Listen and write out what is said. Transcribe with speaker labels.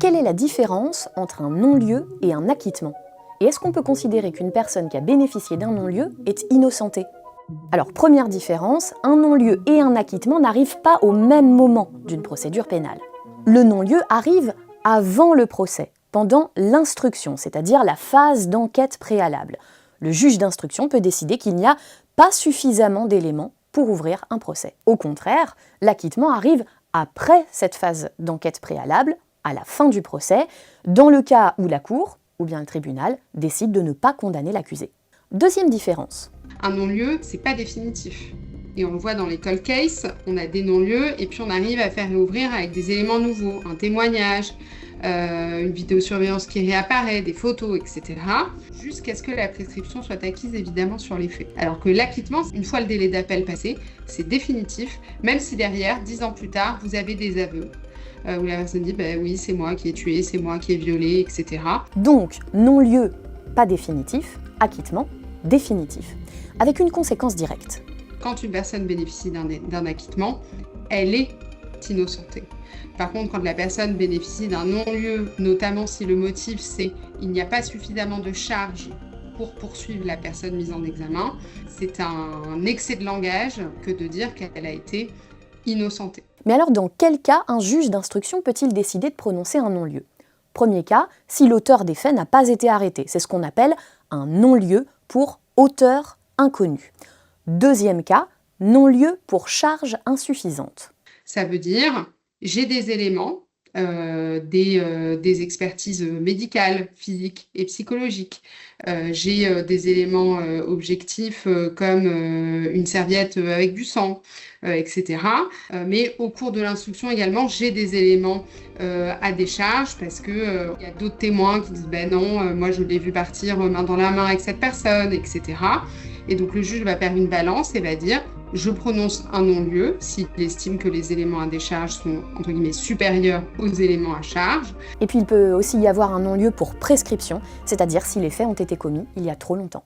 Speaker 1: Quelle est la différence entre un non-lieu et un acquittement? Et est-ce qu'on peut considérer qu'une personne qui a bénéficié d'un non-lieu est innocentée? Alors, première différence, un non-lieu et un acquittement n'arrivent pas au même moment d'une procédure pénale. Le non-lieu arrive avant le procès, pendant l'instruction, c'est-à-dire la phase d'enquête préalable. Le juge d'instruction peut décider qu'il n'y a pas suffisamment d'éléments pour ouvrir un procès. Au contraire, l'acquittement arrive après cette phase d'enquête préalable, à la fin du procès, dans le cas où la cour, ou bien le tribunal, décide de ne pas condamner l'accusé. Deuxième différence.
Speaker 2: Un non-lieu, c'est pas définitif. Et on le voit dans les cold cases, on a des non-lieux et puis on arrive à faire réouvrir avec des éléments nouveaux, un témoignage, une vidéosurveillance qui réapparaît, des photos, etc. Jusqu'à ce que la prescription soit acquise évidemment sur les faits. Alors que l'acquittement, une fois le délai d'appel passé, c'est définitif, même si derrière, 10 ans plus tard, vous avez des aveux. Où la personne dit oui, c'est moi qui ai tué, c'est moi qui ai violé, etc.
Speaker 1: Donc, non-lieu, pas définitif, acquittement, définitif, avec une conséquence directe.
Speaker 2: Quand une personne bénéficie d'un acquittement, elle est innocentée. Par contre, quand la personne bénéficie d'un non-lieu, notamment si le motif c'est il n'y a pas suffisamment de charges pour poursuivre la personne mise en examen, c'est un excès de langage que de dire qu'elle a été innocentée.
Speaker 1: Mais alors, dans quel cas un juge d'instruction peut-il décider de prononcer un non-lieu? Premier cas, si l'auteur des faits n'a pas été arrêté. C'est ce qu'on appelle un non-lieu pour auteur inconnu. Deuxième cas, non-lieu pour charge insuffisante.
Speaker 2: Ça veut dire, j'ai des éléments, des expertises médicales, physiques et psychologiques. J'ai des éléments objectifs comme une serviette avec du sang, etc. Mais au cours de l'instruction également, j'ai des éléments à décharge parce que y a d'autres témoins qui disent non, moi je l'ai vu partir main dans la main avec cette personne, etc. Et donc le juge va faire une balance et va dire je prononce un non-lieu s'il estime que les éléments à décharge sont entre guillemets supérieurs aux éléments à charge.
Speaker 1: Et puis il peut aussi y avoir un non-lieu pour prescription, c'est-à-dire si les faits ont été commis il y a trop longtemps.